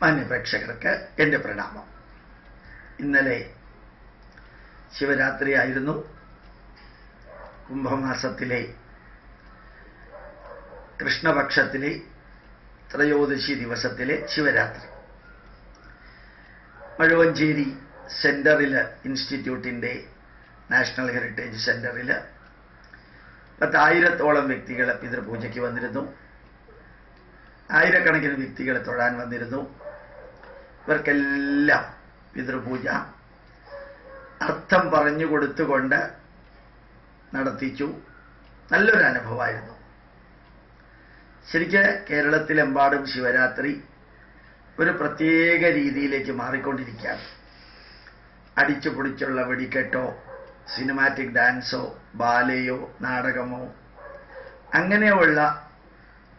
മാന്യപ്രേക്ഷകർക്ക് എൻ്റെ പ്രണാമം. ഇന്നലെ ശിവരാത്രി ആയിരുന്നു. കുംഭമാസത്തിലെ കൃഷ്ണപക്ഷത്തിലെ ത്രയോദശി ദിവസത്തിലെ ശിവരാത്രി മഴുവഞ്ചേരി സെന്ററിൽ, ഇൻസ്റ്റിറ്റ്യൂട്ടിൻ്റെ നാഷണൽ ഹെറിറ്റേജ് സെന്ററിൽ 10,000-ഓളം വ്യക്തികൾ പിതൃപൂജയ്ക്ക് വന്നിരുന്നു. ആയിരക്കണക്കിന് വ്യക്തികൾ തൊഴാൻ വന്നിരുന്നു. ഇവർക്കെല്ലാം പിതൃപൂജ അർത്ഥം പറഞ്ഞു കൊടുത്തുകൊണ്ട് നടത്തിച്ചു. നല്ലൊരു അനുഭവമായിരുന്നു. ശരിക്ക് കേരളത്തിലെമ്പാടും ശിവരാത്രി ഒരു പ്രത്യേക രീതിയിലേക്ക് മാറിക്കൊണ്ടിരിക്കുകയാണ്. അടിച്ചു പൊടിച്ചുള്ള വെടിക്കെട്ടോ സിനിമാറ്റിക് ഡാൻസോ ബാലയോ നാടകമോ അങ്ങനെയുള്ള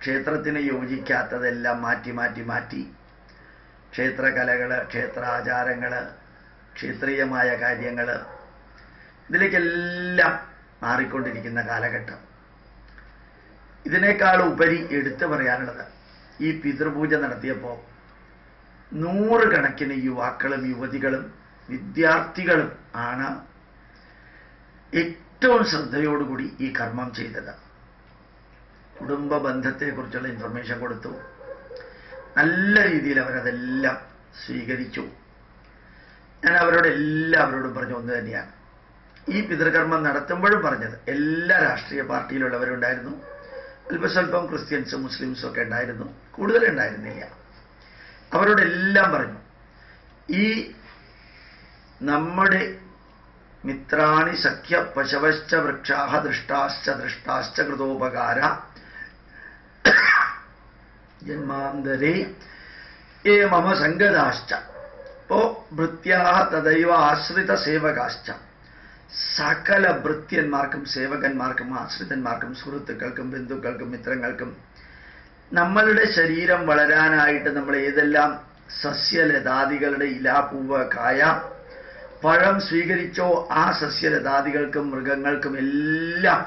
ക്ഷേത്രത്തിന് യോജിക്കാത്തതെല്ലാം മാറ്റി ക്ഷേത്രകലകൾ, ക്ഷേത്രാചാരങ്ങൾ, ക്ഷേത്രീയമായ കാര്യങ്ങൾ, ഇതിലേക്കെല്ലാം മാറിക്കൊണ്ടിരിക്കുന്ന കാലഘട്ടം. ഇതിനേക്കാൾ ഉപരി എടുത്തു പറയാനുള്ളത്, ഈ പിതൃപൂജ നടത്തിയപ്പോൾ 100 കണക്കിന് യുവാക്കളും യുവതികളും വിദ്യാർത്ഥികളും ആണ് ഏറ്റവും ശ്രദ്ധയോടുകൂടി ഈ കർമ്മം ചെയ്തത്. കുടുംബ ബന്ധത്തെക്കുറിച്ചുള്ള ഇൻഫർമേഷൻ കൊടുത്തു. നല്ല രീതിയിൽ അവരതെല്ലാം സ്വീകരിച്ചു. ഞാൻ എല്ലാവരോടും പറഞ്ഞ ഒന്ന് തന്നെയാണ്. ഈ പിതൃകർമ്മം നടത്തുമ്പോഴും പറഞ്ഞത്, എല്ലാ രാഷ്ട്രീയ പാർട്ടിയിലുള്ളവരുണ്ടായിരുന്നു. അല്പസ്വല്പം ക്രിസ്ത്യൻസും മുസ്ലിംസും ഒക്കെ ഉണ്ടായിരുന്നു, കൂടുതലുണ്ടായിരുന്നില്ല. അവരോടെല്ലാം പറഞ്ഞു, ഈ നമ്മുടെ മിത്രാണി സഖ്യ പശവശ്ച വൃക്ഷാഹ ദൃഷ്ടാശ്ച കൃതോപകാര ജന്മാന്തരേ ഏ മമ സംഗതാശ്ച ഭൃത്യാഹ തദൈവ ആശ്രിത സേവകാശ്ച. സകല ഭൃത്യന്മാർക്കും സേവകന്മാർക്കും ആശ്രിതന്മാർക്കും സുഹൃത്തുക്കൾക്കും ബന്ധുക്കൾക്കും മിത്രങ്ങൾക്കും നമ്മളുടെ ശരീരം വളരാനായിട്ട് നമ്മൾ ഏതെല്ലാം സസ്യലതാദികളുടെ ഇല, പൂവ്, കായ, പഴം സ്വീകരിച്ചോ ആ സസ്യലതാദികൾക്കും മൃഗങ്ങൾക്കും എല്ലാം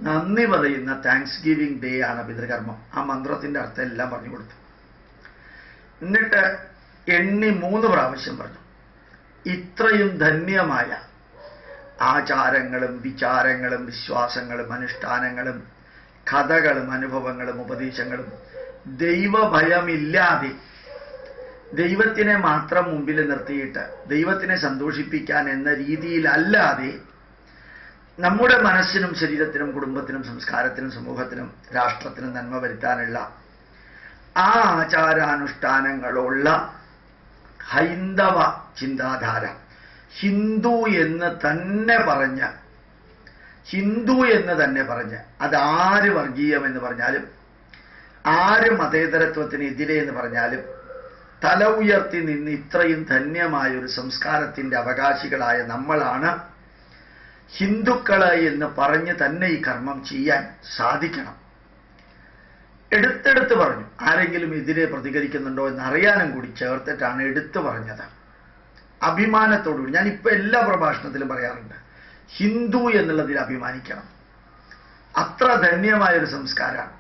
നന്ദി പറയുന്ന താങ്ക്സ് ഗിവിംഗ് ഡേ ആണ് പിതൃകർമ്മം. ആ മന്ത്രത്തിന്റെ അർത്ഥം എല്ലാം പറഞ്ഞു കൊടുത്തു. എന്നിട്ട് എണ്ണി 3 പ്രാവശ്യം പറഞ്ഞു, ഇത്രയും ധന്യമായ ആചാരങ്ങളും വിചാരങ്ങളും വിശ്വാസങ്ങളും അനുഷ്ഠാനങ്ങളും കഥകളും അനുഭവങ്ങളും ഉപദേശങ്ങളും ദൈവഭയമില്ലാതെ ദൈവത്തിനെ മാത്രം മുമ്പിൽ നിർത്തിയിട്ട് ദൈവത്തിനെ സന്തോഷിപ്പിക്കാൻ എന്ന രീതിയിലല്ലാതെ നമ്മുടെ മനസ്സിനും ശരീരത്തിനും കുടുംബത്തിനും സംസ്കാരത്തിനും സമൂഹത്തിനും രാഷ്ട്രത്തിനും നന്മ വരുത്താനുള്ള ആ ആചാരാനുഷ്ഠാനങ്ങളുള്ള ഹൈന്ദവ ചിന്താധാര, ഹിന്ദു എന്ന് തന്നെ പറഞ്ഞ് അതാര് വർഗീയമെന്ന് പറഞ്ഞാലും ആര് മതേതരത്വത്തിനെതിരെ എന്ന് പറഞ്ഞാലും തല ഉയർത്തി നിന്ന് ഇത്രയും ധന്യമായ ഒരു സംസ്കാരത്തിന്റെ അവകാശികളായ നമ്മളാണ് ഹിന്ദുക്കള് എന്ന് പറഞ്ഞ് തന്നെ ഈ കർമ്മം ചെയ്യാൻ സാധിക്കണം. എടുത്തെടുത്ത് പറഞ്ഞു. ആരെങ്കിലും എതിരെ പ്രതികരിക്കുന്നുണ്ടോ എന്നറിയാനും കൂടി ചേർത്തിട്ടാണ് എടുത്തു പറഞ്ഞത്. അഭിമാനത്തോടുകൂടി ഞാനിപ്പോൾ എല്ലാ പ്രഭാഷണത്തിലും പറയാറുണ്ട്, ഹിന്ദു എന്നുള്ളതിൽ അഭിമാനിക്കണം. അത്ര ധന്യമായൊരു സംസ്കാരമാണ്.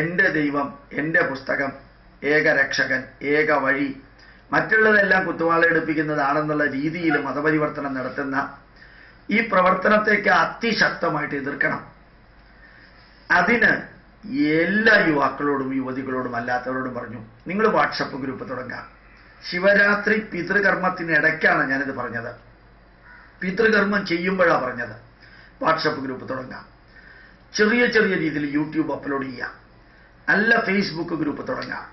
എൻ്റെ ദൈവം, എൻ്റെ പുസ്തകം, ഏകരക്ഷകൻ, ഏക വഴി, മറ്റുള്ളതെല്ലാം കുത്തുവാളയെടുപ്പിക്കുന്നതാണെന്നുള്ള രീതിയിൽ മതപരിവർത്തനം നടത്തുന്ന ഈ പ്രവർത്തനത്തേക്ക് അതിശക്തമായിട്ട് എതിർക്കണം. അതിന് എല്ലാ യുവാക്കളോടും യുവതികളോടും അല്ലാത്തവരോടും പറഞ്ഞു, നിങ്ങൾ വാട്സപ്പ് ഗ്രൂപ്പ് തുടങ്ങാം. ശിവരാത്രി പിതൃകർമ്മത്തിനിടയ്ക്കാണ് ഞാനിത് പറഞ്ഞത്. പിതൃകർമ്മം ചെയ്യുമ്പോഴാണ് പറഞ്ഞത്. വാട്സപ്പ് ഗ്രൂപ്പ് തുടങ്ങാം. ചെറിയ രീതിയിൽ യൂട്യൂബ് അപ്ലോഡ് ചെയ്യാം. നല്ല ഫേസ്ബുക്ക് ഗ്രൂപ്പ് തുടങ്ങാം.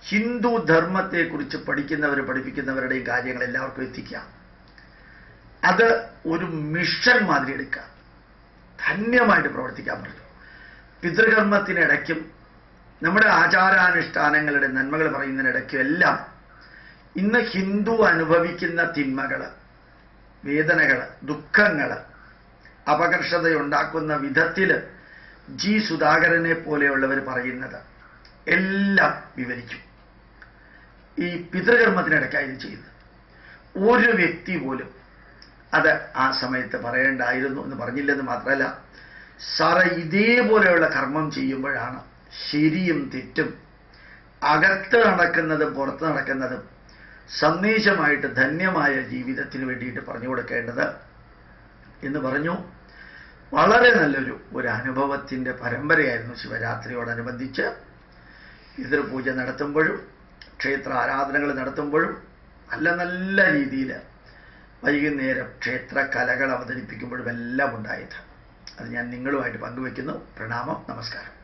ഹിന്ദു ധർമ്മത്തെക്കുറിച്ച് പഠിപ്പിക്കുന്നവരുടെയും കാര്യങ്ങൾ എല്ലാവർക്കും എത്തിക്കാം. അത് ഒരു മിഷൻ മാതിരി എടുക്കാം. ധന്യമായിട്ട് പ്രവർത്തിക്കാൻ പറഞ്ഞു. പിതൃകർമ്മത്തിനിടയ്ക്കും നമ്മുടെ ആചാരാനുഷ്ഠാനങ്ങളുടെ നന്മകൾ പറയുന്നതിനിടയ്ക്കും എല്ലാം ഇന്ന് ഹിന്ദു അനുഭവിക്കുന്ന തിന്മകള്, വേദനകള്, ദുഃഖങ്ങള്, അപകർഷതയുണ്ടാക്കുന്ന വിധത്തില് ജി സുധാകരനെ പോലെയുള്ളവർ പറയുന്നത് എല്ലാം വിവരിക്കും. ഈ പിതൃകർമ്മത്തിനിടയ്ക്കായി ചെയ്ത് ഒരു വ്യക്തി പോലും അത് ആ സമയത്ത് പറയേണ്ടായിരുന്നു എന്ന് പറഞ്ഞില്ലെന്ന് മാത്രമല്ല, സാറേ ഇതേപോലെയുള്ള കർമ്മം ചെയ്യുമ്പോഴാണ് ശരിയും തെറ്റും അകത്ത് നടക്കുന്നതും പുറത്ത് നടക്കുന്നതും സന്ദേശമായിട്ട് ധന്യമായ ജീവിതത്തിന് വേണ്ടിയിട്ട് പറഞ്ഞു കൊടുക്കേണ്ടത് എന്ന് പറഞ്ഞു. വളരെ നല്ലൊരു അനുഭവത്തിൻ്റെ പരമ്പരയായിരുന്നു ശിവരാത്രിയോടനുബന്ധിച്ച് പിതൃപൂജ നടത്തുമ്പോഴും ക്ഷേത്ര ആരാധനകൾ നടത്തുമ്പോഴും നല്ല നല്ല രീതിയിൽ വൈകുന്നേരം ക്ഷേത്ര കലകൾ അവതരിപ്പിക്കുമ്പോഴും എല്ലാം ഉണ്ടായത്. അത് ഞാൻ നിങ്ങളുമായിട്ട് പങ്കുവയ്ക്കുന്നു. പ്രണാമം, നമസ്കാരം.